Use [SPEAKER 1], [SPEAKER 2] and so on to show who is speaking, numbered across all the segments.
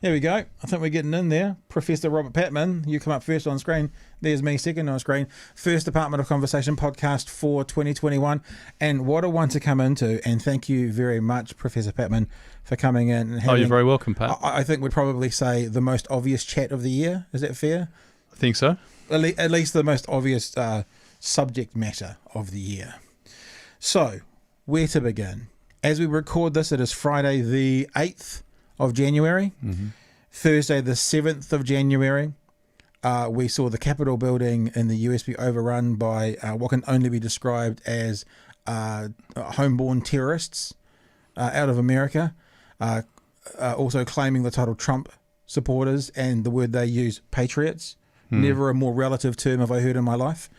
[SPEAKER 1] Here we go. I think we're getting in there. Professor Robert Patman, you come up first on screen. There's me second on screen. First Department of Conversation podcast for 2021. And what a one to come into. And thank you very much, Professor Patman, for coming in. And
[SPEAKER 2] you're very welcome, Pat.
[SPEAKER 1] I think we'd probably say the most obvious chat of the year. Is that fair?
[SPEAKER 2] I think so.
[SPEAKER 1] At least the most obvious subject matter of the year. So, where to begin? As we record this, it is Friday the 8th of January.
[SPEAKER 2] Mm-hmm.
[SPEAKER 1] Thursday the 7th of January, we saw the Capitol building in the US be overrun by what can only be described as homeborn terrorists out of America, also claiming the title Trump supporters and the word they use, patriots. Never a more relative term have I heard in my life.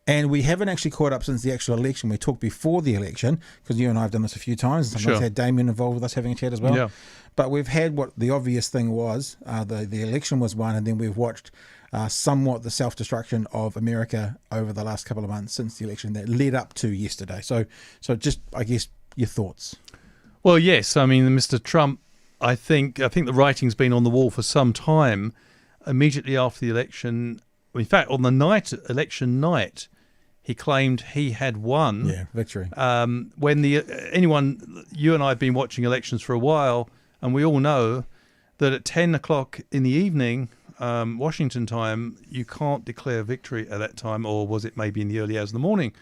[SPEAKER 1] And we haven't actually caught up since the actual election. We talked before the election, because you and I have done this a few times. Sometimes had Damien involved with us having a chat as well.
[SPEAKER 2] Yeah.
[SPEAKER 1] But we've had what the obvious thing was. The election was one, and then we've watched somewhat the self-destruction of America over the last couple of months since the election that led up to yesterday. So just, I guess, your thoughts.
[SPEAKER 2] Well, yes. I mean, Mr. Trump, I think the writing's been on the wall for some time. Immediately after the election, in fact, on the election night, he claimed he had won.
[SPEAKER 1] Yeah, victory.
[SPEAKER 2] When you and I have been watching elections for a while, and we all know that at 10 o'clock in the evening, Washington time, you can't declare victory at that time, or was it maybe in the early hours of the morning?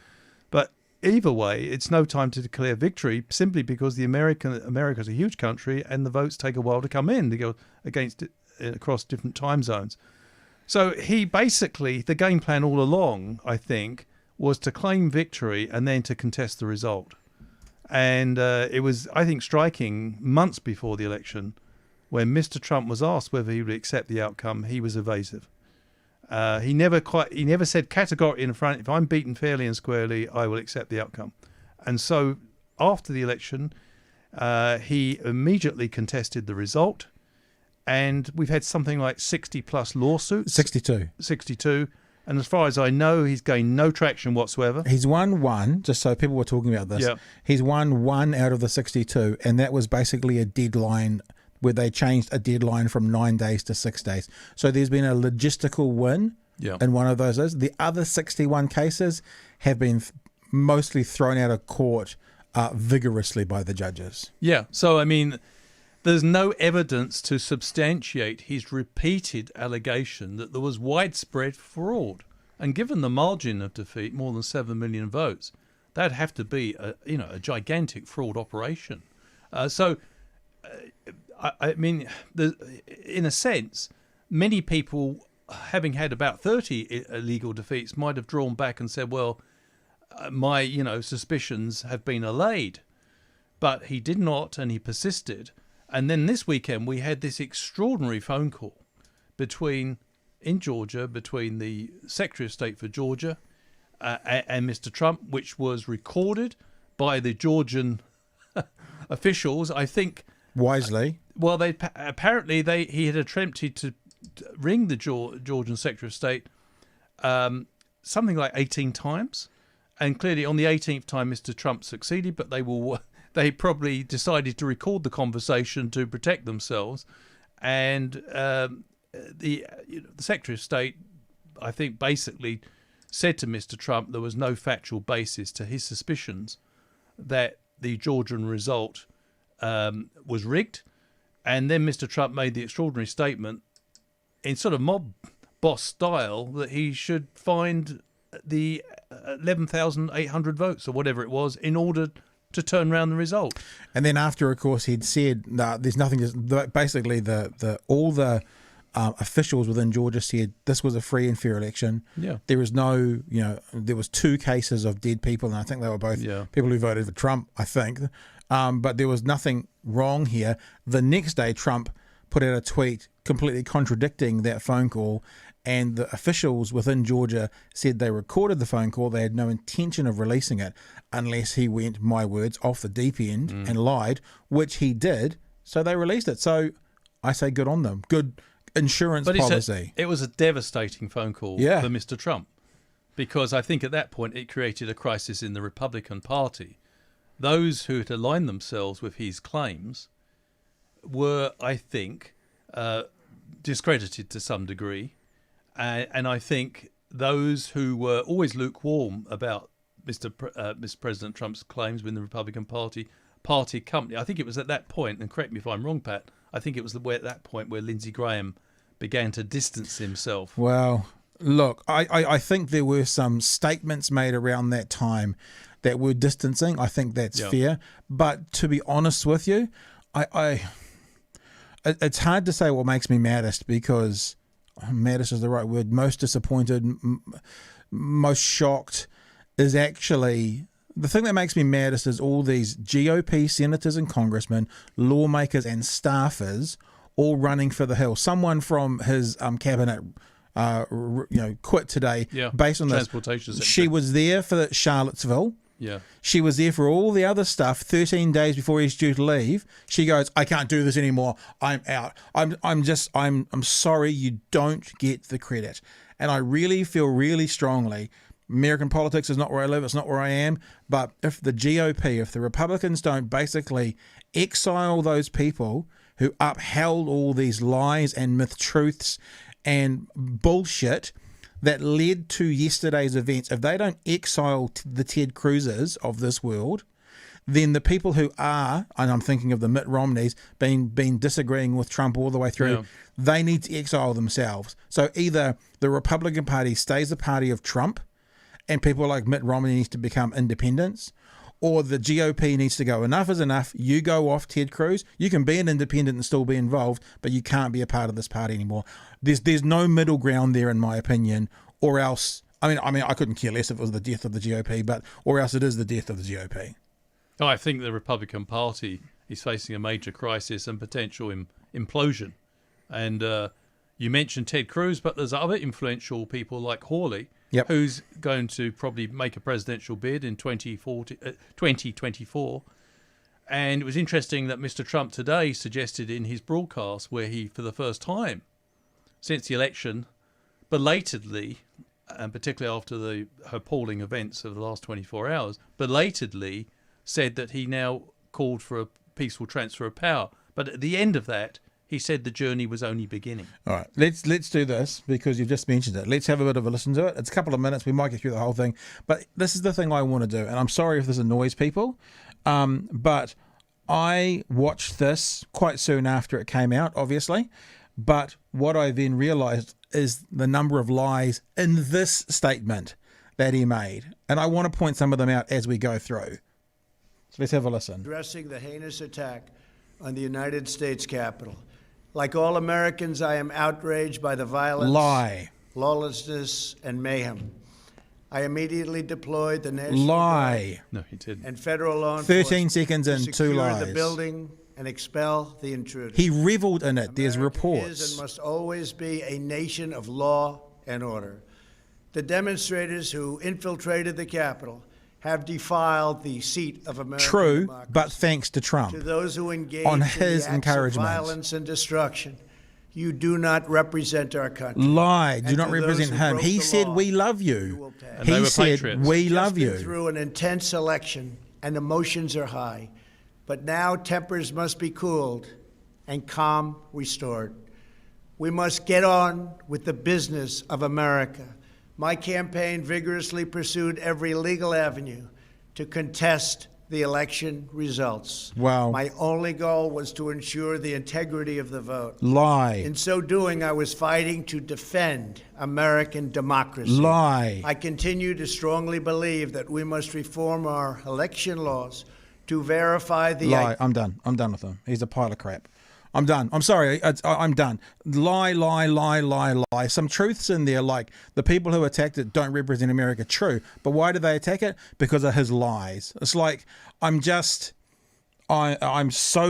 [SPEAKER 2] But either way, it's no time to declare victory, simply because America's a huge country, and the votes take a while to come in to go against it across different time zones. So he basically, the game plan all along, I think, was to claim victory and then to contest the result. And it was, I think, striking months before the election when Mr. Trump was asked whether he would accept the outcome. He was evasive. He never said categorically in front, if I'm beaten fairly and squarely, I will accept the outcome. And so after the election, he immediately contested the result. And we've had something like 60 plus lawsuits. 62. And as far as I know, he's gained no traction whatsoever.
[SPEAKER 1] He's won one, just so people were talking about this.
[SPEAKER 2] Yeah.
[SPEAKER 1] He's won one out of the 62, and that was basically a deadline where they changed a deadline from 9 days to 6 days. So there's been a logistical win in one of those. The other 61 cases have been mostly thrown out of court vigorously by the judges.
[SPEAKER 2] Yeah. So, I mean, there's no evidence to substantiate his repeated allegation that there was widespread fraud. And given the margin of defeat, more than 7 million votes, that'd have to be a gigantic fraud operation. I mean, in a sense, many people, having had about 30 illegal defeats, might have drawn back and said, well, my suspicions have been allayed. But he did not, and he persisted. And then this weekend, we had this extraordinary phone call in Georgia, between the Secretary of State for Georgia and Mr. Trump, which was recorded by the Georgian officials, I think.
[SPEAKER 1] Wisely.
[SPEAKER 2] Well, he had attempted to ring the Georgian Secretary of State something like 18 times. And clearly on the 18th time, Mr. Trump succeeded, but they probably decided to record the conversation to protect themselves. And the Secretary of State, I think, basically said to Mr. Trump there was no factual basis to his suspicions that the Georgian result was rigged. And then Mr. Trump made the extraordinary statement in sort of mob boss style that he should find the 11,800 votes or whatever it was in order to turn around the result.
[SPEAKER 1] And then after, of course, he'd said, no, there's nothing. Basically, all the officials within Georgia said this was a free and fair election.
[SPEAKER 2] Yeah.
[SPEAKER 1] There was no, there was 2 cases of dead people, and I think they were both people who voted for Trump, I think. But there was nothing wrong here. The next day, Trump put out a tweet completely contradicting that phone call, and the officials within Georgia said they recorded the phone call. They had no intention of releasing it unless he went, my words, off the deep end and lied, which he did. So they released it. So I say good on them. Good insurance policy.
[SPEAKER 2] It was a devastating phone call for Mr. Trump, because I think at that point it created a crisis in the Republican Party, those who had aligned themselves with his claims were, I think, discredited to some degree. And I think those who were always lukewarm about Mr. President Trump's claims within the Republican Party company, I think it was at that point, and correct me if I'm wrong, Pat, I think it was at that point where Lindsey Graham began to distance himself.
[SPEAKER 1] Well, look, I think there were some statements made around that time that were distancing. I think that's fair. But to be honest with you, it's hard to say what makes me maddest, because maddest is the right word. Most disappointed, most shocked is actually... The thing that makes me maddest is all these GOP senators and congressmen, lawmakers and staffers all running for the hill. Someone from his cabinet quit today based on this. She was there for Charlottesville.
[SPEAKER 2] Yeah.
[SPEAKER 1] She was there for all the other stuff 13 days before he's due to leave. She goes, I can't do this anymore. I'm out. I'm sorry, you don't get the credit. And I really feel really strongly, American politics is not where I live, it's not where I am. But if the GOP, if the Republicans don't basically exile those people who upheld all these lies and myth truths and bullshit that led to yesterday's events, if they don't exile the Ted Cruzes of this world, then the people who are, and I'm thinking of the Mitt Romneys, been disagreeing with Trump all the way through, they need to exile themselves. So either the Republican Party stays the party of Trump and people like Mitt Romney needs to become independents, or the GOP needs to go, enough is enough, you go off, Ted Cruz. You can be an independent and still be involved, but you can't be a part of this party anymore. There's no middle ground there, in my opinion, or else, I mean, I couldn't care less if it was the death of the GOP, but or else it is the death of the GOP.
[SPEAKER 2] Oh, I think the Republican Party is facing a major crisis and potential implosion. And you mentioned Ted Cruz, but there's other influential people like Hawley, who's going to probably make a presidential bid in 2024. And it was interesting that Mr. Trump today suggested in his broadcast, where he, for the first time since the election, belatedly, and particularly after the appalling events of the last 24 hours, belatedly said that he now called for a peaceful transfer of power. But at the end of that, he said the journey was only beginning. All right,
[SPEAKER 1] let's do this, because you've just mentioned it. Let's have a bit of a listen to it. It's a couple of minutes. We might get through the whole thing. But this is the thing I want to do. And I'm sorry if this annoys people, but I watched this quite soon after it came out, obviously. But what I then realized is the number of lies in this statement that he made. And I want to point some of them out as we go through. So let's have a listen.
[SPEAKER 3] Addressing the heinous attack on the United States Capitol. Like all Americans, I am outraged by the violence, lawlessness, and mayhem. I immediately deployed the National Guard and federal law enforcement
[SPEAKER 1] 13 seconds and
[SPEAKER 3] to
[SPEAKER 1] 2 lies.
[SPEAKER 3] secure the building and expel the intruders.
[SPEAKER 1] He reveled in it. There's
[SPEAKER 3] America
[SPEAKER 1] reports.
[SPEAKER 3] is and must always be a nation of law and order. The demonstrators who infiltrated the Capitol have defiled the seat of American democracy.
[SPEAKER 1] But thanks to Trump.
[SPEAKER 3] To those who engage
[SPEAKER 1] on
[SPEAKER 3] in
[SPEAKER 1] his
[SPEAKER 3] the acts
[SPEAKER 1] encouragement.
[SPEAKER 3] of violence and destruction, you do not represent our country.
[SPEAKER 1] Lie. Do not represent him. He said, we love you. He said, we love you.
[SPEAKER 3] Through an intense election, and emotions are high. But now tempers must be cooled and calm restored. We must get on with the business of America. My campaign vigorously pursued every legal avenue to contest the election results.
[SPEAKER 1] Wow.
[SPEAKER 3] My only goal was to ensure the integrity of the vote.
[SPEAKER 1] Lie.
[SPEAKER 3] In so doing, I was fighting to defend American democracy.
[SPEAKER 1] Lie.
[SPEAKER 3] I continue to strongly believe that we must reform our election laws to verify the...
[SPEAKER 1] Lie. I'm done. I'm done with him. He's a pile of crap. I'm done. I'm sorry. I'm done. Lie, lie, lie, lie, lie. Some truths in there, like the people who attacked it don't represent America. True. But why do they attack it? Because of his lies. It's like, I'm so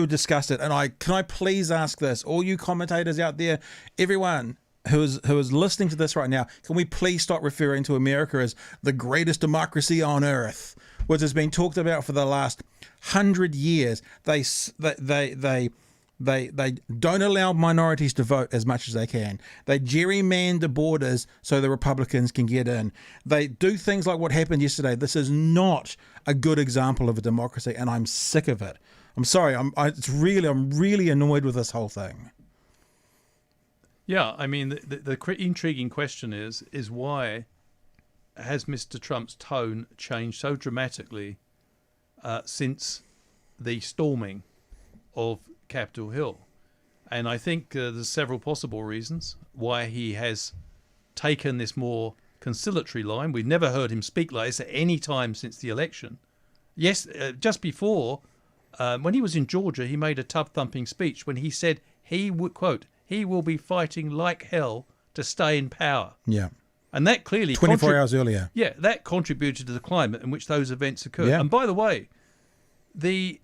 [SPEAKER 1] disgusted. And can I please ask this? All you commentators out there, everyone who is listening to this right now, can we please stop referring to America as the greatest democracy on earth, which has been talked about for the last 100 years? They They don't allow minorities to vote as much as they can. They gerrymander borders so the Republicans can get in. They do things like what happened yesterday. This is not a good example of a democracy, and I'm sick of it. I'm sorry. I'm really annoyed with this whole thing.
[SPEAKER 2] Yeah, I mean, the intriguing question is why has Mr. Trump's tone changed so dramatically since the storming of Capitol Hill? And I think there's several possible reasons why he has taken this more conciliatory line. We've never heard him speak like this at any time since the election. Yes, just before, when he was in Georgia, he made a tub-thumping speech when he said he would, quote, he will be fighting like hell to stay in power.
[SPEAKER 1] Yeah.
[SPEAKER 2] And that clearly
[SPEAKER 1] 24 hours earlier.
[SPEAKER 2] Yeah, that contributed to the climate in which those events occurred.
[SPEAKER 1] Yeah.
[SPEAKER 2] And by the way, the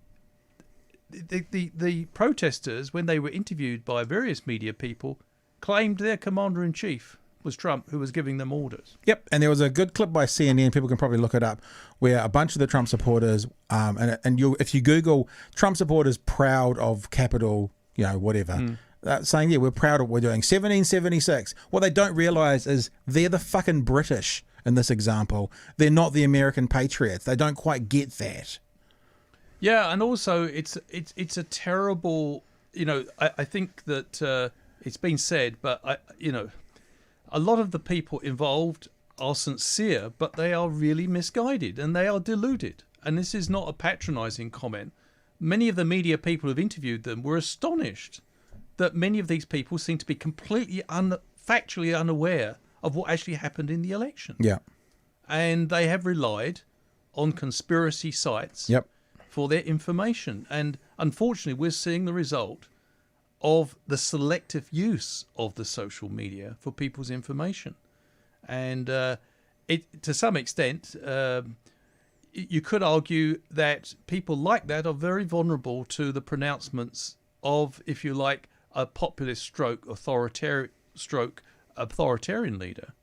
[SPEAKER 2] protesters, when they were interviewed by various media people, claimed their commander-in-chief was Trump, who was giving them orders.
[SPEAKER 1] Yep, and there was a good clip by CNN, people can probably look it up, where a bunch of the Trump supporters, if you Google Trump supporters proud of Capitol, whatever, saying, yeah, we're proud of what we're doing. 1776. What they don't realize is they're the fucking British in this example. They're not the American patriots. They don't quite get that.
[SPEAKER 2] Yeah, and also it's a terrible, I think that it's been said, but a lot of the people involved are sincere, but they are really misguided and they are deluded. And this is not a patronizing comment. Many of the media people who've interviewed them were astonished that many of these people seem to be completely factually unaware of what actually happened in the election.
[SPEAKER 1] Yeah.
[SPEAKER 2] And they have relied on conspiracy sites for their information. And unfortunately, we're seeing the result of the selective use of the social media for people's information. And to some extent, you could argue that people like that are very vulnerable to the pronouncements of, if you like, a populist stroke authoritarian leader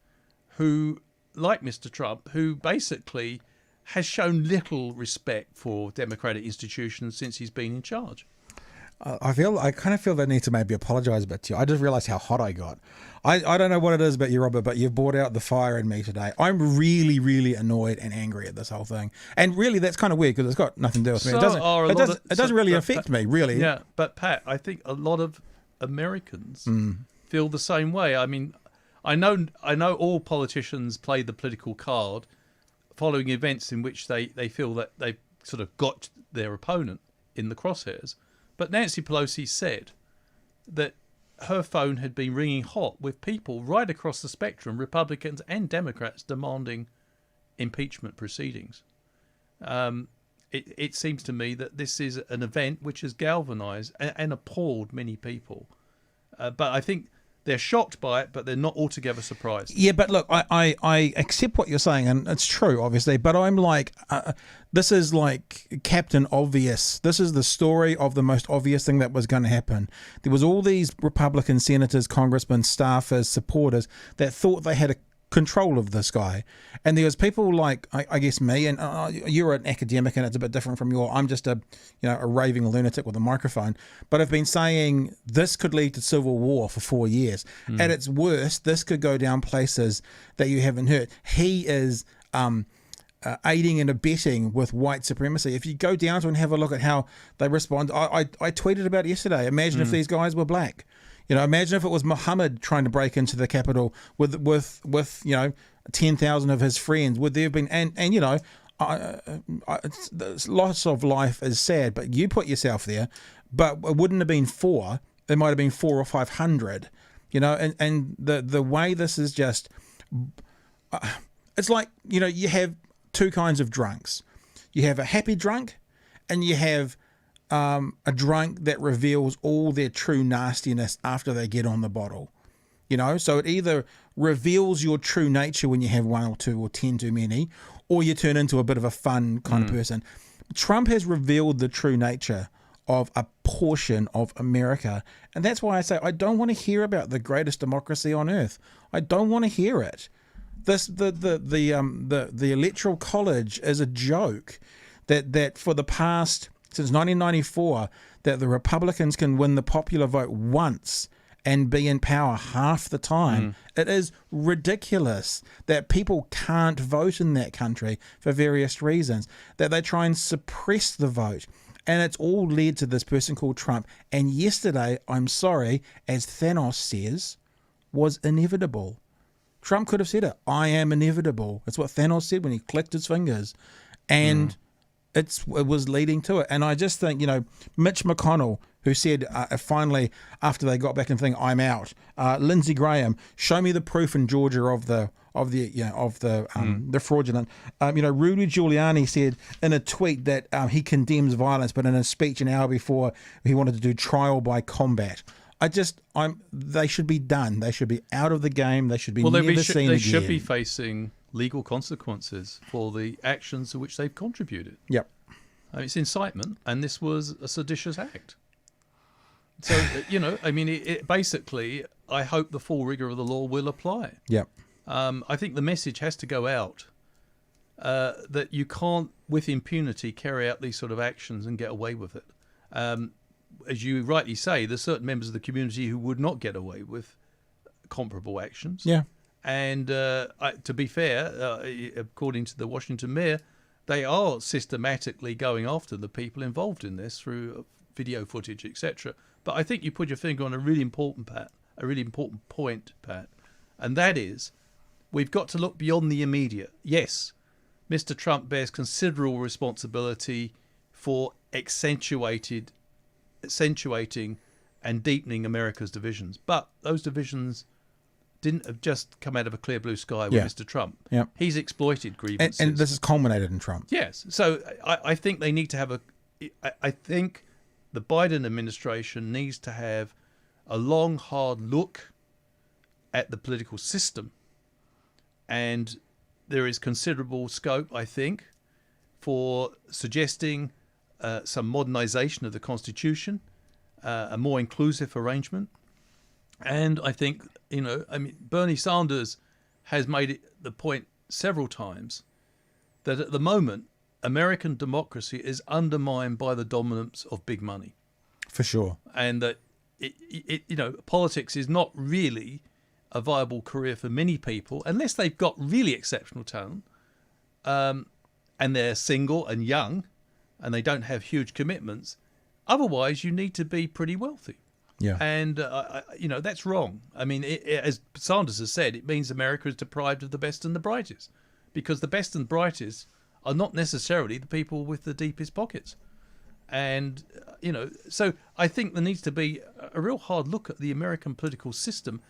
[SPEAKER 2] who, like Mr. Trump, who basically has shown little respect for democratic institutions since he's been in charge.
[SPEAKER 1] I kind of feel the need to maybe apologise a bit to you. I just realised how hot I got. I don't know what it is about you, Robert, but you've brought out the fire in me today. I'm really, really annoyed and angry at this whole thing. And really, that's kind of weird because it's got nothing to do with me. It doesn't really affect me, really.
[SPEAKER 2] Yeah, but Pat, I think a lot of Americans feel the same way. I mean, I know all politicians play the political card following events in which they feel that they've sort of got their opponent in the crosshairs. But Nancy Pelosi said that her phone had been ringing hot with people right across the spectrum, Republicans and Democrats, demanding impeachment proceedings. It seems to me that this is an event which has galvanized and appalled many people. But I think they're shocked by it, but they're not altogether surprised.
[SPEAKER 1] Yeah, but look, I accept what you're saying, and it's true, obviously, but I'm like, this is like Captain Obvious. This is the story of the most obvious thing that was going to happen. There was all these Republican senators, congressmen, staffers, supporters that thought they had a control of this guy, and there was people like I guess me, and you're an academic and it's a bit different from I'm just a raving lunatic with a microphone, but I've been saying this could lead to civil war for 4 years. At its worst, this could go down places that you haven't heard. He is aiding and abetting with white supremacy. If you go down to and have a look at how they respond, I tweeted about it yesterday. Imagine if these guys were black. Imagine if it was Muhammad trying to break into the Capitol with 10,000 of his friends. Would there have been loss of life is sad, but you put yourself there. But it wouldn't have been 4. It might have been 400 or 500. And the way this is just, it's like you have two kinds of drunks. You have a happy drunk, and you have a drunk that reveals all their true nastiness after they get on the bottle. So it either reveals your true nature when you have 1 or 2 or 10 too many, or you turn into a bit of a fun kind of person. Trump has revealed the true nature of a portion of America, and that's why I say I don't want to hear about the greatest democracy on earth. I don't want to hear it. The electoral college is a joke that for the past since 1994 that the Republicans can win the popular vote once and be in power half the time. It is ridiculous that people can't vote in that country for various reasons, that they try and suppress the vote. And it's all led to this person called Trump. And yesterday, I'm sorry, as Thanos says, was inevitable. Trump could have said it. I am inevitable. That's what Thanos said when he clicked his fingers. And it was leading to it. And I just think, Mitch McConnell, who said finally, after they got back and think, I'm out. Lindsey Graham, show me the proof in Georgia of the fraudulent. Rudy Giuliani said in a tweet that he condemns violence, but in a speech an hour before he wanted to do trial by combat. They should be done. They should be out of the game. They should be never seen again.
[SPEAKER 2] They should be facing legal consequences for the actions to which they've contributed.
[SPEAKER 1] Yep.
[SPEAKER 2] It's incitement, and this was a seditious act. So, basically, I hope the full rigour of the law will apply.
[SPEAKER 1] Yep.
[SPEAKER 2] I think the message has to go out that you can't, with impunity, carry out these sort of actions and get away with it. As you rightly say, there's certain members of the community who would not get away with comparable actions.
[SPEAKER 1] Yeah.
[SPEAKER 2] And to be fair, according to the Washington mayor, they are systematically going after the people involved in this through video footage, etc. But I think you put your finger on a really important point, Pat, and that is we've got to look beyond the immediate. Yes, Mr. Trump bears considerable responsibility for accentuating and deepening America's divisions, but those divisions didn't have just come out of a clear blue sky with Mr. Trump.
[SPEAKER 1] Yeah.
[SPEAKER 2] He's exploited grievances.
[SPEAKER 1] And this has culminated in Trump.
[SPEAKER 2] Yes. So I think they need to have I think the Biden administration needs to have a long, hard look at the political system. And there is considerable scope, I think, for suggesting some modernization of the Constitution, a more inclusive arrangement. And I think, Bernie Sanders has made it the point several times that at the moment, American democracy is undermined by the dominance of big money.
[SPEAKER 1] For sure.
[SPEAKER 2] And that, politics is not really a viable career for many people unless they've got really exceptional talent and they're single and young and they don't have huge commitments. Otherwise, you need to be pretty wealthy.
[SPEAKER 1] Yeah.
[SPEAKER 2] And, that's wrong. I mean, as Sanders has said, it means America is deprived of the best and the brightest because the best and brightest are not necessarily the people with the deepest pockets. And, so I think there needs to be a real hard look at the American political system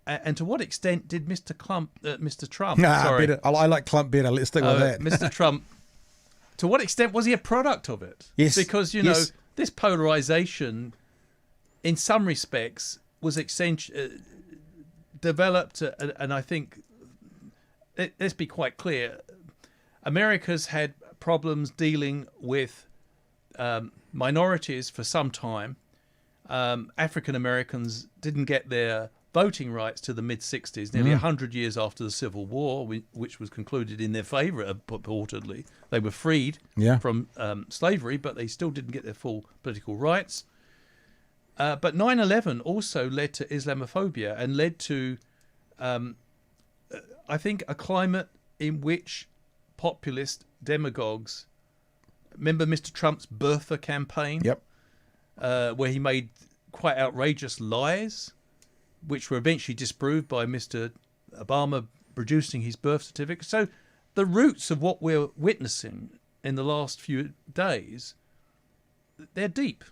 [SPEAKER 2] and to what extent did Mr. Trump...
[SPEAKER 1] Better. I like Trump better. Let's stick with that.
[SPEAKER 2] Mr. Trump, to what extent was he a product of it?
[SPEAKER 1] Yes.
[SPEAKER 2] Because, this polarization... in some respects, was developed, and I think, let's be quite clear, America's had problems dealing with minorities for some time. African Americans didn't get their voting rights to the mid-60s, nearly 100 years after the Civil War, which was concluded in their favor, purportedly. They were freed from slavery, but they still didn't get their full political rights. But 9/11 also led to Islamophobia and led to, I think, a climate in which populist demagogues... Remember Mr. Trump's birther campaign?
[SPEAKER 1] Yep.
[SPEAKER 2] Where he made quite outrageous lies, which were eventually disproved by Mr. Obama producing his birth certificate. So the roots of what we're witnessing in the last few days, they're deep.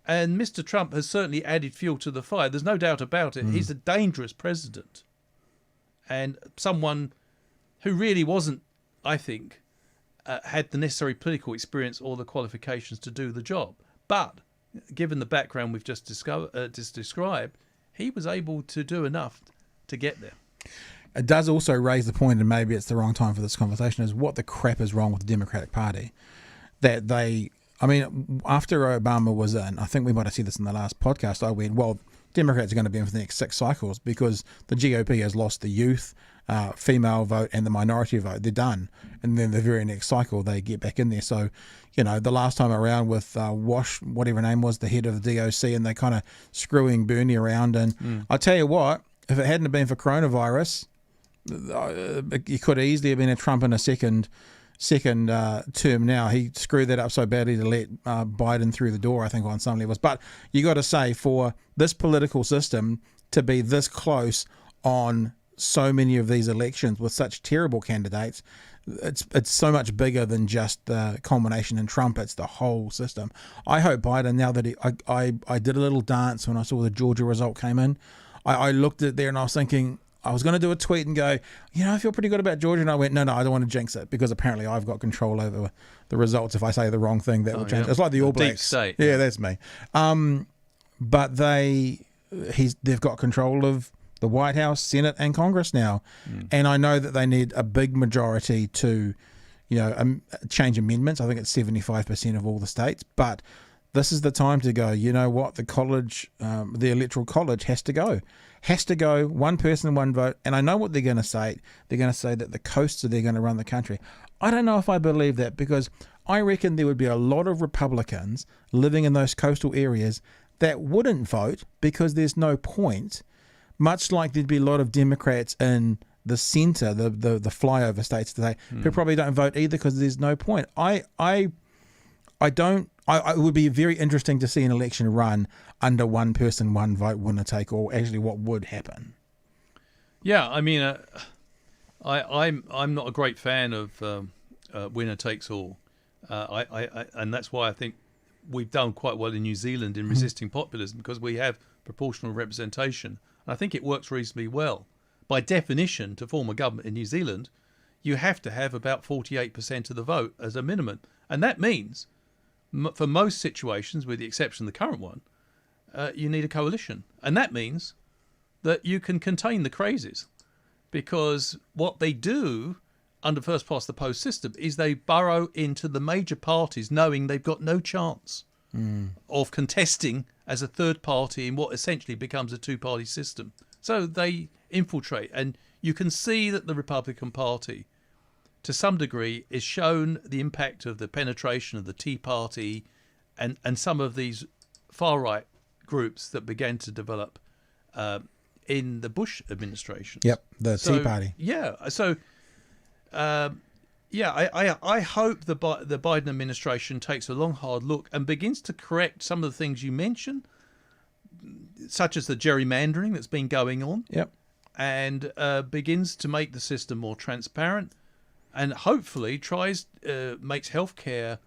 [SPEAKER 2] And Mr. Trump has certainly added fuel to the fire. There's no doubt about it. He's a dangerous president. And someone who really wasn't, I think, had the necessary political experience or the qualifications to do the job. But given the background we've just described, he was able to do enough to get there.
[SPEAKER 1] It does also raise the point, and maybe it's the wrong time for this conversation, is what the crap is wrong with the Democratic Party. That they... I mean, after Obama was in, I think we might have said this in the last podcast, I went, well, Democrats are going to be in for the next 6 cycles because the GOP has lost the youth. female vote and the minority vote. They're done. And then the very next cycle, they get back in there. So, the last time around with Wash, whatever her name was, the head of the DOC, and they kind of screwing Bernie around. And I tell you what, if it hadn't been for coronavirus, it could easily have been a Trump in a second term now. He screwed that up so badly to let Biden through the door, I think, on some levels. But you got to say, for this political system to be this close on so many of these elections with such terrible candidates, it's so much bigger than just the culmination in Trump. It's the whole system. I hope Biden, now that I did a little dance when I saw the Georgia result came in. I looked at it there and I was thinking, I was going to do a tweet and go, I feel pretty good about Georgia. And I went, no, I don't want to jinx it, because apparently I've got control over the results. If I say the wrong thing, that will change. It's like the All Blacks.
[SPEAKER 2] Deep state.
[SPEAKER 1] Yeah, that's me. But they've got control of the White House, Senate, and Congress now. And I know that they need a big majority to, change amendments. I think it's 75% of all the states. But this is the time to go, you know what, the college, the Electoral College has to go. Has to go, one person, one vote. And I know what they're going to say. They're going to say that the coasts are they're going to run the country. I don't know if I believe that, because I reckon there would be a lot of Republicans living in those coastal areas that wouldn't vote because there's no point, much like there'd be a lot of Democrats in the centre, the flyover states today, who probably don't vote either because there's no point. It would be very interesting to see an election run under one person, one vote, winner take all. Actually, what would happen?
[SPEAKER 2] Yeah, I mean, I'm not a great fan of winner takes all, and that's why I think we've done quite well in New Zealand in resisting populism, because we have proportional representation. And I think it works reasonably well. By definition, to form a government in New Zealand, you have to have about 48% of the vote as a minimum, and that means, for most situations, with the exception of the current one, you need a coalition. And that means that you can contain the crazies, because what they do under first past the post system is they burrow into the major parties knowing they've got no chance of contesting as a third party in what essentially becomes a two-party system. So they infiltrate, and you can see that the Republican Party, to some degree, is shown the impact of the penetration of the Tea Party and some of these far-right groups that began to develop in the Bush administration.
[SPEAKER 1] Yep, the Tea Party.
[SPEAKER 2] Yeah, so I hope the Biden administration takes a long, hard look and begins to correct some of the things you mentioned, such as the gerrymandering that's been going on.
[SPEAKER 1] Yep,
[SPEAKER 2] and begins to make the system more transparent, and hopefully makes healthcare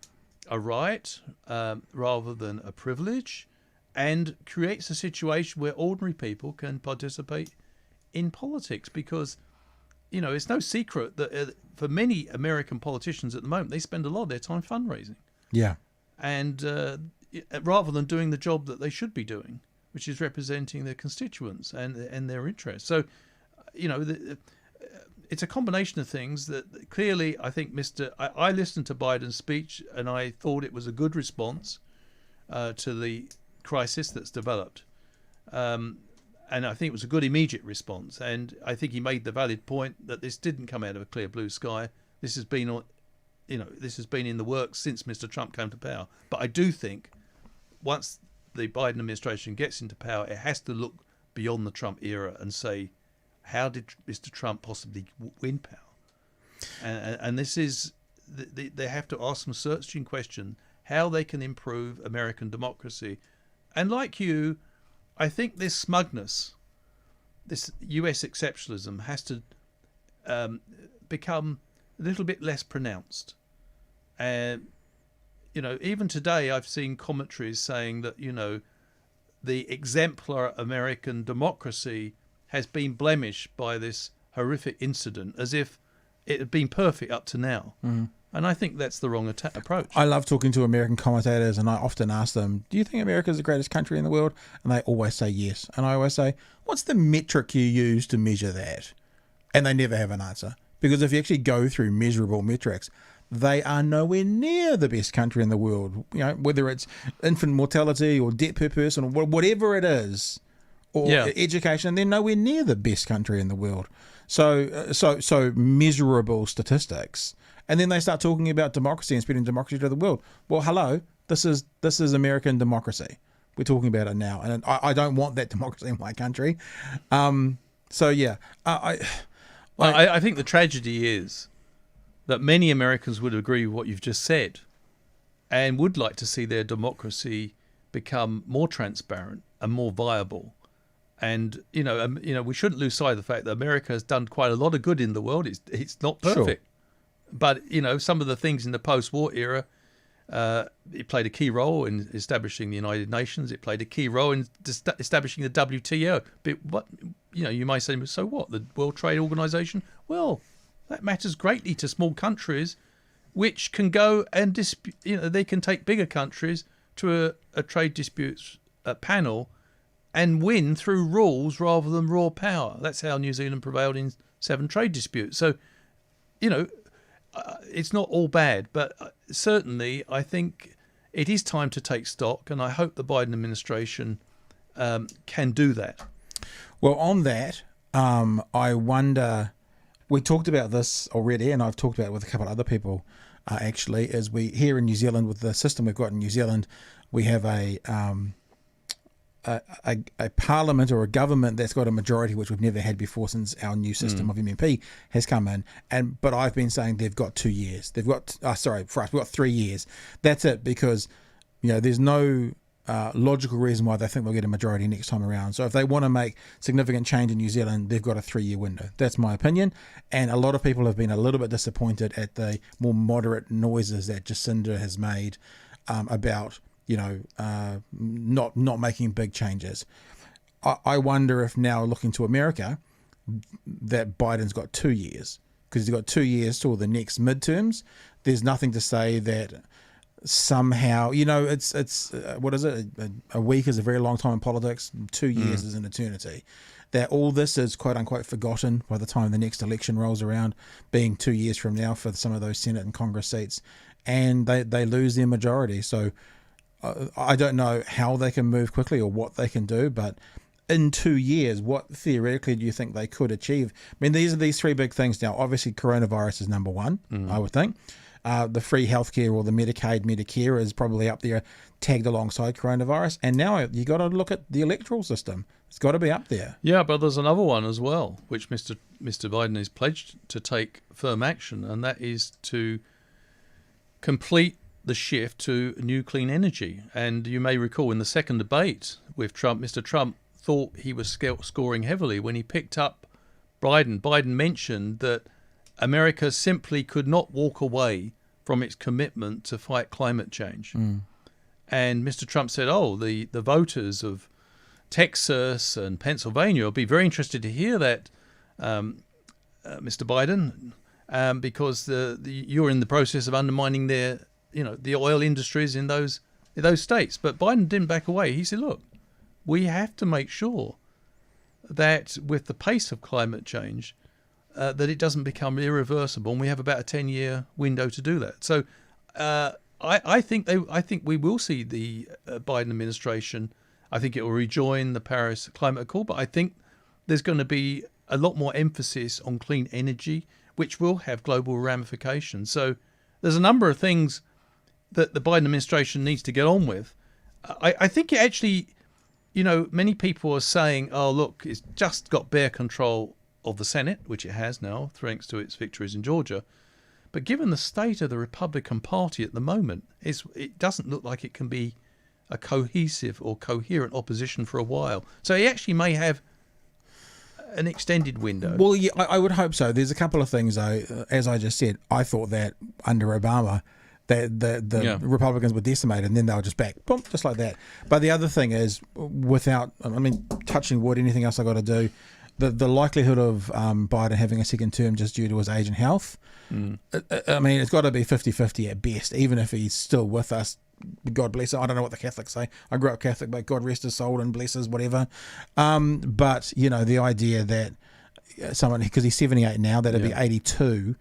[SPEAKER 2] a right rather than a privilege, and creates a situation where ordinary people can participate in politics. Because, it's no secret that for many American politicians at the moment, they spend a lot of their time fundraising.
[SPEAKER 1] Yeah. And
[SPEAKER 2] rather than doing the job that they should be doing, which is representing their constituents and their interests. So, it's a combination of things that clearly, I think, I listened to Biden's speech and I thought it was a good response to the crisis that's developed. And I think it was a good immediate response. And I think he made the valid point that this didn't come out of a clear blue sky. This has been, this has been in the works since Mr. Trump came to power. But I do think once the Biden administration gets into power, it has to look beyond the Trump era and say, how did Mr. Trump possibly win power? And this is, they have to ask some searching question, how they can improve American democracy. And like you, I think this smugness, this US exceptionalism has to become a little bit less pronounced. And, even today I've seen commentaries saying that, the exemplar American democracy has been blemished by this horrific incident, as if it had been perfect up to now. Mm. And I think that's the wrong approach.
[SPEAKER 1] I love talking to American commentators, and I often ask them, do you think America is the greatest country in the world? And they always say yes. And I always say, what's the metric you use to measure that? And they never have an answer. Because if you actually go through measurable metrics, they are nowhere near the best country in the world. Whether it's infant mortality or debt per person or whatever it is, or education, they're nowhere near the best country in the world. So measurable statistics, and then they start talking about democracy and spreading democracy to the world. Well, hello, this is American democracy. We're talking about it now, and I don't want that democracy in my country. So yeah,
[SPEAKER 2] I think the tragedy is that many Americans would agree with what you've just said, and would like to see their democracy become more transparent and more viable. And we shouldn't lose sight of the fact that America has done quite a lot of good in the world. It's not perfect, but some of the things in the post-war era, it played a key role in establishing the United Nations. It played a key role in establishing the WTO. But what you may say, so what? The World Trade Organization? Well, that matters greatly to small countries, which can go and dispute. They can take bigger countries to a trade disputes panel and win through rules rather than raw power. That's how New Zealand prevailed in 7 trade disputes. So, it's not all bad, but certainly I think it is time to take stock, and I hope the Biden administration can do that.
[SPEAKER 1] Well, on that, I wonder, we talked about this already, and I've talked about it with a couple of other people, actually, as we here in New Zealand, with the system we've got in New Zealand, we have a parliament or a government that's got a majority, which we've never had before since our new system of MMP has come in. But I've been saying they've got 2 years. They've got for us, we've got 3 years. That's it, because there's no logical reason why they think they'll get a majority next time around. So if they want to make significant change in New Zealand, they've got a 3-year window. That's my opinion. And a lot of people have been a little bit disappointed at the more moderate noises that Jacinda has made about not making big changes. I wonder if now, looking to America, that Biden's got 2 years, because he's got 2 years till the next midterms. There's nothing to say that somehow, it's what is it? A week is a very long time in politics. 2 years is an eternity. That all this is quote unquote forgotten by the time the next election rolls around, being 2 years from now for some of those Senate and Congress seats, and they lose their majority. So I don't know how they can move quickly or what they can do, but in 2 years, what theoretically do you think they could achieve? I mean, these are these 3 big things now. Obviously, coronavirus is number one, I would think. The free healthcare, or the Medicaid, Medicare, is probably up there, tagged alongside coronavirus. And now you got to look at the electoral system. It's got to be up there.
[SPEAKER 2] Yeah, but there's another one as well, which Mr. Biden is pledged to take firm action, and that is to complete the shift to new clean energy. And you may recall in the second debate with Trump, Mr. Trump thought he was scoring heavily when he picked up Biden. Biden mentioned that America simply could not walk away from its commitment to fight climate change. And Mr. Trump said, the voters of Texas and Pennsylvania will be very interested to hear that, Mr. Biden, because you're in the process of undermining their the oil industries in those states. But Biden didn't back away. He said, look, we have to make sure that with the pace of climate change, that it doesn't become irreversible, and we have about a 10-year window to do that. So I think we will see the Biden administration. I think it will rejoin the Paris Climate Accord, but I think there's going to be a lot more emphasis on clean energy, which will have global ramifications. So there's a number of things that the Biden administration needs to get on with. I think it actually, many people are saying, oh, look, it's just got bare control of the Senate, which it has now, thanks to its victories in Georgia. But given the state of the Republican Party at the moment, it doesn't look like it can be a cohesive or coherent opposition for a while. So he actually may have an extended window.
[SPEAKER 1] Well, yeah, I would hope so. There's a couple of things, though. As I just said, I thought that under Obama, the Republicans were decimated, and then they were just back, boom, just like that. But the other thing is, touching wood, anything else I got to do, the likelihood of Biden having a second term just due to his age and health, it's got to be 50-50 at best, even if he's still with us. God bless him. I don't know what the Catholics say. I grew up Catholic, but God rest his soul and bless his whatever. But, the idea that someone, because he's 78 now, that'd be 82,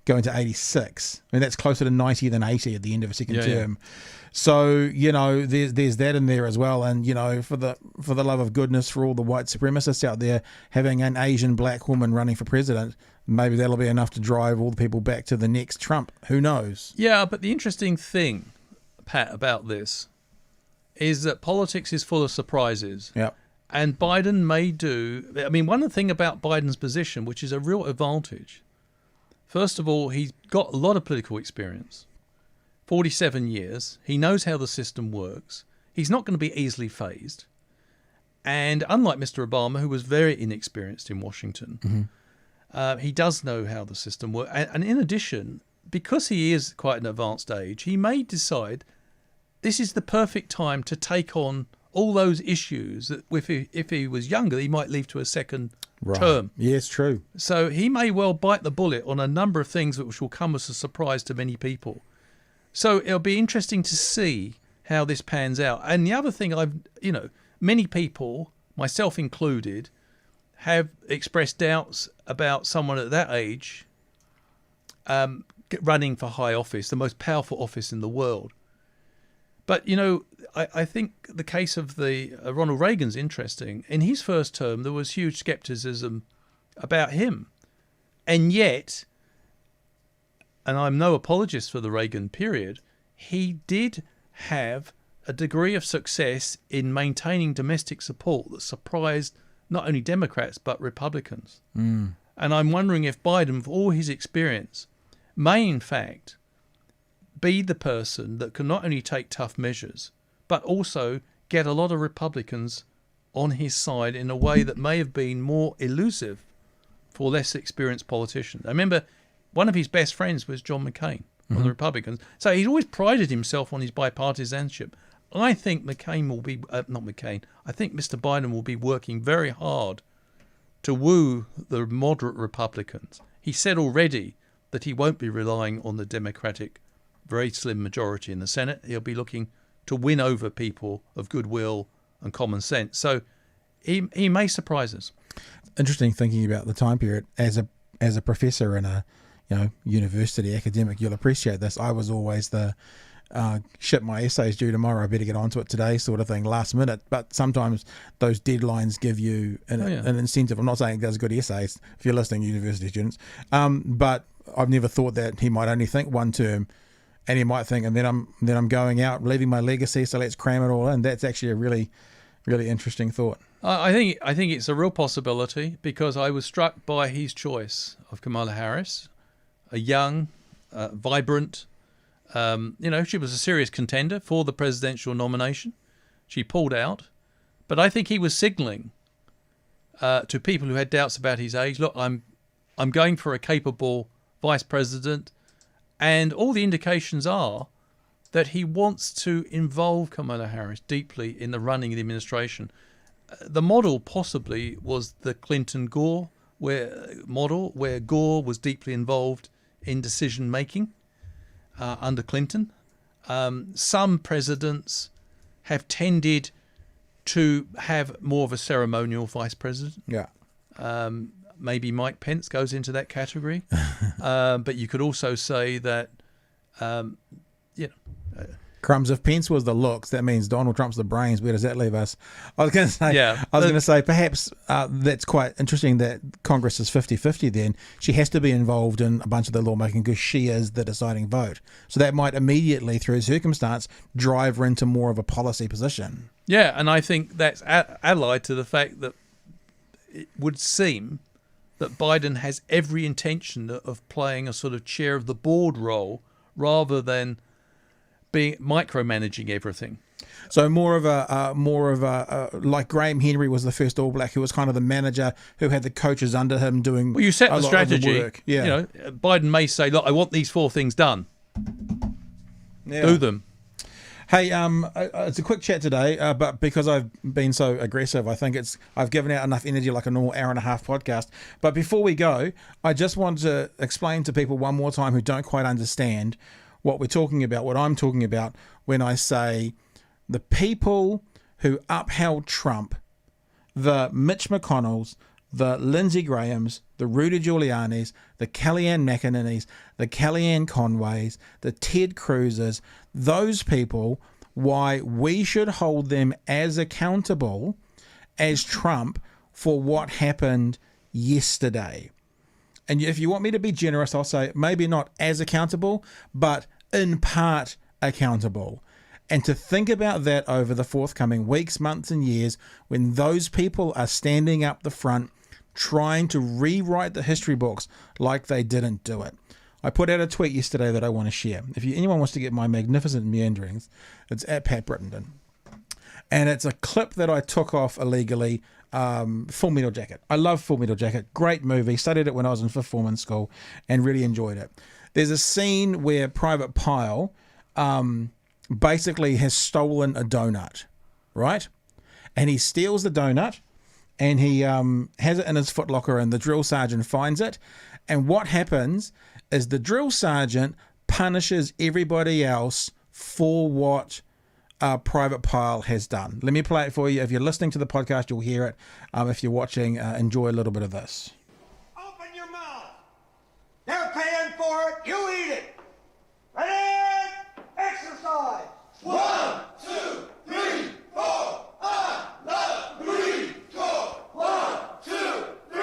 [SPEAKER 1] going to 86. I mean, that's closer to 90 than 80 at the end of a second term.
[SPEAKER 2] Yeah.
[SPEAKER 1] So, there's that in there as well. And, for the love of goodness, for all the white supremacists out there, having an Asian black woman running for president, maybe that'll be enough to drive all the people back to the next Trump. Who knows?
[SPEAKER 2] Yeah, but the interesting thing, Pat, about this is that politics is full of surprises.
[SPEAKER 1] Yeah.
[SPEAKER 2] And Biden may do... I mean, one thing about Biden's position, which is a real advantage, first of all, he's got a lot of political experience. 47 years. He knows how the system works. He's not going to be easily fazed. And unlike Mr. Obama, who was very inexperienced in Washington, he does know how the system works. And in addition, because he is quite an advanced age, he may decide this is the perfect time to take on all those issues that if he was younger, he might leave to a second term.
[SPEAKER 1] Yes, true.
[SPEAKER 2] So he may well bite the bullet on a number of things which will come as a surprise to many people. So it'll be interesting to see how this pans out. And the other thing many people, myself included, have expressed doubts about someone at that age running for high office, the most powerful office in the world. But, I think the case of the Ronald Reagan's interesting. In his first term, there was huge skepticism about him. And yet, and I'm no apologist for the Reagan period, he did have a degree of success in maintaining domestic support that surprised not only Democrats but Republicans. And I'm wondering if Biden, for all his experience, may in fact be the person that can not only take tough measures but also get a lot of Republicans on his side in a way that may have been more elusive for less experienced politicians. I remember one of his best friends was John McCain on the Republicans. So he's always prided himself on his bipartisanship. I think McCain will be, I think Mr. Biden will be working very hard to woo the moderate Republicans. He said already that he won't be relying on the Democratic very slim majority in the Senate. He'll be looking to win over people of goodwill and common sense. So he may surprise us.
[SPEAKER 1] Interesting thinking about the time period. As a professor in a university academic, you'll appreciate this. I was always the ship my essay's due tomorrow, I better get onto it today sort of thing, last minute. But sometimes those deadlines give you an incentive. I'm not saying it does good essays if you're listening, university students, but I've never thought that he might only think one term, and he might think, and then I'm going out, leaving my legacy, so let's cram it all in. That's actually a really, really interesting thought.
[SPEAKER 2] I think it's a real possibility, because I was struck by his choice of Kamala Harris, a young, vibrant, she was a serious contender for the presidential nomination. She pulled out, but I think he was signaling to people who had doubts about his age, look, I'm going for a capable vice president, and all the indications are that he wants to involve Kamala Harris deeply in the running of the administration. The model possibly was the Clinton-Gore where Gore was deeply involved in decision making under Clinton. Some presidents have tended to have more of a ceremonial vice president.
[SPEAKER 1] Yeah.
[SPEAKER 2] Maybe Mike Pence goes into that category. But you could also say that,
[SPEAKER 1] Crumbs, if Pence was the looks, that means Donald Trump's the brains. Where does that leave us? I was going to say, perhaps that's quite interesting that Congress is 50-50 then. She has to be involved in a bunch of the lawmaking because she is the deciding vote. So that might immediately, through circumstance, drive her into more of a policy position.
[SPEAKER 2] Yeah, and I think that's allied to the fact that it would seem that Biden has every intention of playing a sort of chair of the board role rather than being micromanaging everything.
[SPEAKER 1] So more of a like Graham Henry was the first All Black, who was kind of the manager who had the coaches under him doing.
[SPEAKER 2] Well, you set the strategy.
[SPEAKER 1] Of the work. Yeah.
[SPEAKER 2] Biden may say, "Look, I want these 4 things done.
[SPEAKER 1] Yeah.
[SPEAKER 2] Do them."
[SPEAKER 1] Hey, it's a quick chat today, but because I've been so aggressive, I think I've given out enough energy like a normal hour and a half podcast. But before we go, I just want to explain to people one more time who don't quite understand what we're talking about, what I'm talking about when I say the people who upheld Trump, the Mitch McConnells, the Lindsey Grahams, the Rudy Giulianis, the Kellyanne McEnany's, the Kellyanne Conways, the Ted Cruz's, those people, why we should hold them as accountable as Trump for what happened yesterday. And if you want me to be generous, I'll say maybe not as accountable, but in part accountable. And to think about that over the forthcoming weeks, months, and years, when those people are standing up the front, trying to rewrite the history books like they didn't do it. I put out a tweet yesterday that I want to share. If anyone wants to get my magnificent meanderings, it's at Pat Brittenden. And it's a clip that I took off illegally, Full Metal Jacket. I love Full Metal Jacket. Great movie. Studied it when I was in Fifth Form school and really enjoyed it. There's a scene where Private Pyle basically has stolen a donut, right? And he steals the donut and he has it in his footlocker, and the drill sergeant finds it. And what happens is the drill sergeant punishes everybody else for what Private Pyle has done. Let me play it for you. If you're listening to the podcast, you'll hear it. If you're watching, enjoy a little bit of this.
[SPEAKER 4] Open your mouth. They're paying for it. You eat it. Ready? Exercise. 1, 2, 3, 4. I love Rico. 1, 2, 3,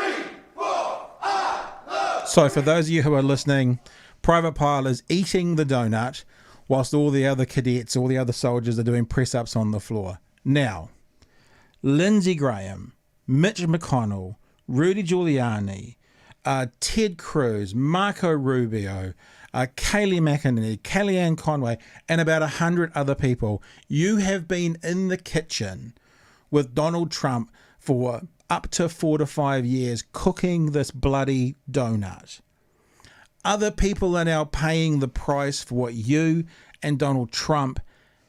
[SPEAKER 4] 4. I love.
[SPEAKER 1] So for those of you who are listening, Private Pyle is eating the donut whilst all the other cadets, all the other soldiers are doing press-ups on the floor. Now, Lindsey Graham, Mitch McConnell, Rudy Giuliani, Ted Cruz, Marco Rubio, Kayleigh McEnany, Kellyanne Conway, and about 100 other people, you have been in the kitchen with Donald Trump for up to 4 to 5 years cooking this bloody donut. Other people are now paying the price for what you and Donald Trump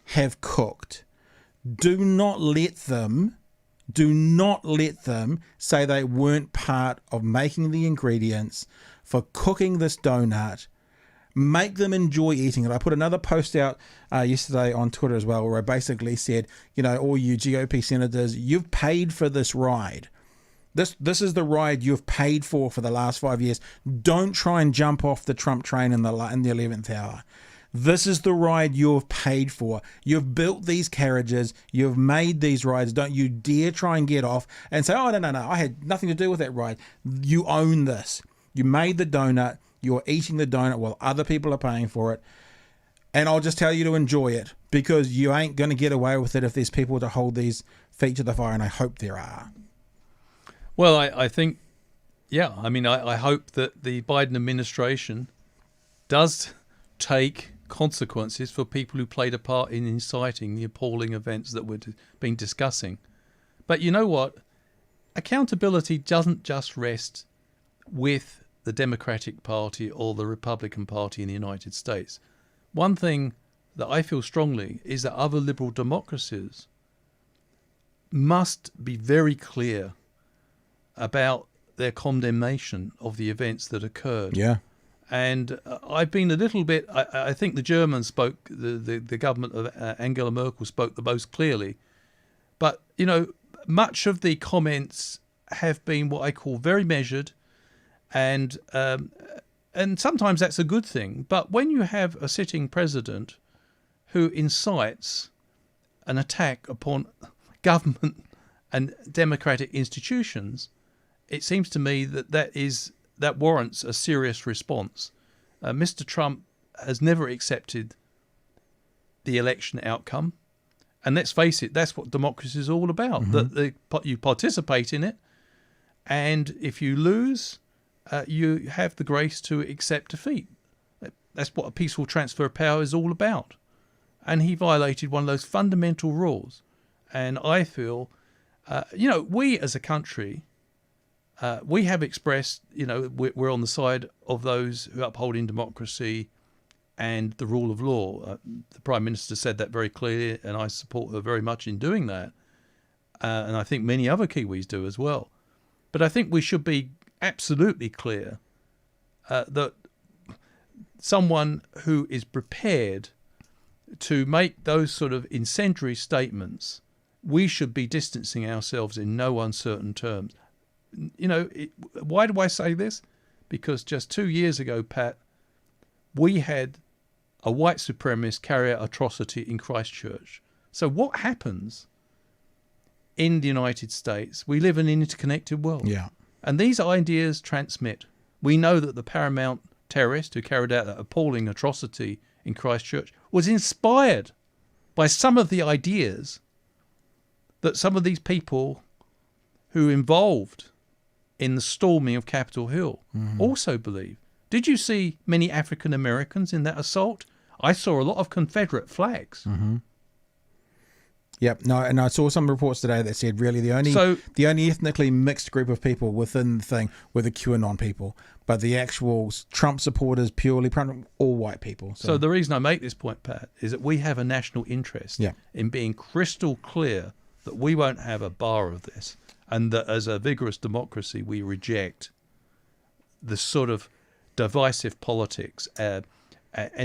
[SPEAKER 1] have cooked. Do not let them say they weren't part of making the ingredients for cooking this donut. Make them enjoy eating it. I put another post out yesterday on Twitter as well, where I basically said, all you GOP senators, you've paid for this ride. This is the ride you've paid for the last 5 years. Don't try and jump off the Trump train in the 11th hour. This is the ride you've paid for. You've built these carriages. You've made these rides. Don't you dare try and get off and say, oh, no, I had nothing to do with that ride. You own this. You made the donut. You're eating the donut while other people are paying for it. And I'll just tell you to enjoy it, because you ain't going to get away with it if there's people to hold these feet to the fire, and I hope there are.
[SPEAKER 2] Well, I think, I hope that the Biden administration does take consequences for people who played a part in inciting the appalling events that we've been discussing. But you know what? Accountability doesn't just rest with the Democratic Party or the Republican Party in the United States. One thing that I feel strongly is that other liberal democracies must be very clear about their condemnation of the events that occurred.
[SPEAKER 1] Yeah.
[SPEAKER 2] And I've been a little bit, I think the Germans spoke, the government of Angela Merkel spoke the most clearly. But, much of the comments have been what I call very measured, and sometimes that's a good thing. But when you have a sitting president who incites an attack upon government and democratic institutions, it seems to me that warrants a serious response. Mr. Trump has never accepted the election outcome, and let's face it, that's what democracy is all about.
[SPEAKER 1] Mm-hmm.
[SPEAKER 2] That you participate in it, and if you lose, you have the grace to accept defeat. That's what a peaceful transfer of power is all about. And he violated one of those fundamental rules. And I feel, we as a country, we have expressed, we're on the side of those who are upholding democracy and the rule of law. The Prime Minister said that very clearly, and I support her very much in doing that. And I think many other Kiwis do as well. But I think we should be absolutely clear that someone who is prepared to make those sort of incendiary statements, we should be distancing ourselves in no uncertain terms. why do I say this? Because just 2 years ago, Pat, we had a white supremacist carry out atrocity in Christchurch. So what happens in the United States? We live in an interconnected world.
[SPEAKER 1] Yeah.
[SPEAKER 2] And these ideas transmit. We know that the paramount terrorist who carried out that appalling atrocity in Christchurch was inspired by some of the ideas that some of these people who involved in the storming of Capitol Hill also believe. Did you see many African Americans in that assault? I saw a lot of Confederate flags.
[SPEAKER 1] Yep. No, and I saw some reports today that said really the only ethnically mixed group of people within the thing were the QAnon people, but the actual Trump supporters purely all white people.
[SPEAKER 2] So the reason I make this point, Pat, is that we have a national interest in being crystal clear that we won't have a bar of this, and that as a vigorous democracy we reject the sort of divisive politics and,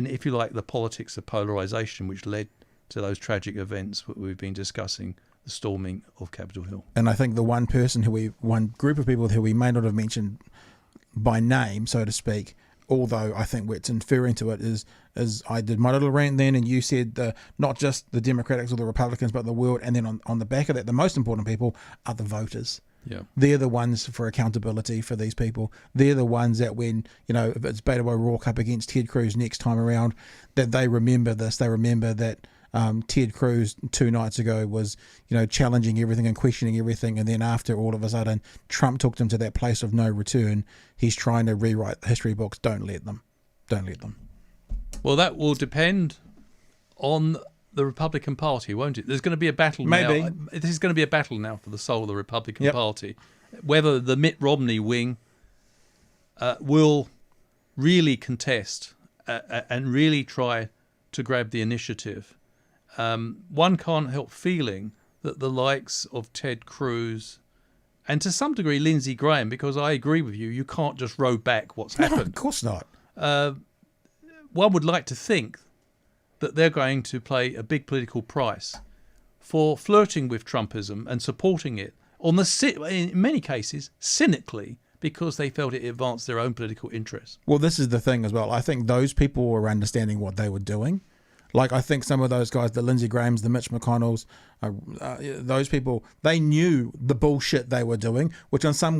[SPEAKER 2] if you like, the politics of polarization which led to those tragic events that we've been discussing, the storming of Capitol Hill.
[SPEAKER 1] And I think the one group of people who we may not have mentioned by name, so to speak, although I think what's inferring to it is I did my little rant then, and you said not just the Democrats or the Republicans, but the world, and then on the back of that, the most important people are the voters.
[SPEAKER 2] Yeah.
[SPEAKER 1] They're the ones for accountability for these people. They're the ones that when, if it's Beto O'Rourke up against Ted Cruz next time around, that they remember this. They remember that Ted Cruz 2 nights ago was, challenging everything and questioning everything. And then after all of a sudden Trump took them to that place of no return, he's trying to rewrite the history books. Don't let them.
[SPEAKER 2] Well, that will depend on the Republican Party, won't it? There's going to be a battle now. This is going to be a battle now for the soul of the Republican Party. Whether the Mitt Romney wing will really contest and really try to grab the initiative. One can't help feeling that the likes of Ted Cruz and to some degree Lindsey Graham, because I agree with you, you can't just row back what's happened.
[SPEAKER 1] No, of course not.
[SPEAKER 2] One would like to think that they're going to pay a big political price for flirting with Trumpism and supporting it, in many cases, cynically, because they felt it advanced their own political interests.
[SPEAKER 1] Well, this is the thing as well. I think those people were understanding what they were doing. Like, I think some of those guys, the Lindsey Grahams, the Mitch McConnells, those people, they knew the bullshit they were doing, which on some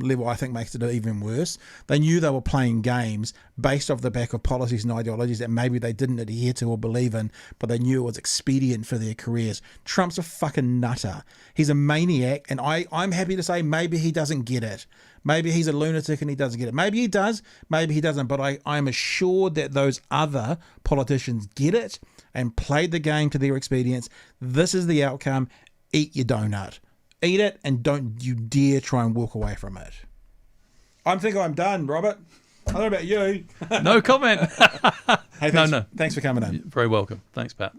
[SPEAKER 1] level I think makes it even worse. They knew they were playing games based off the back of policies and ideologies that maybe they didn't adhere to or believe in, but they knew it was expedient for their careers. Trump's a fucking nutter. He's a maniac, and I'm happy to say maybe he doesn't get it. Maybe he's a lunatic and he doesn't get it. Maybe he does, maybe he doesn't, but I'm assured that those other politicians get it and played the game to their expedience. This is the outcome. Eat your donut. Eat it, and don't you dare try and walk away from it. I think I'm done, Robert. I don't know about you.
[SPEAKER 2] No comment.
[SPEAKER 1] Hey, thanks for coming in.
[SPEAKER 2] Very welcome. Thanks, Pat.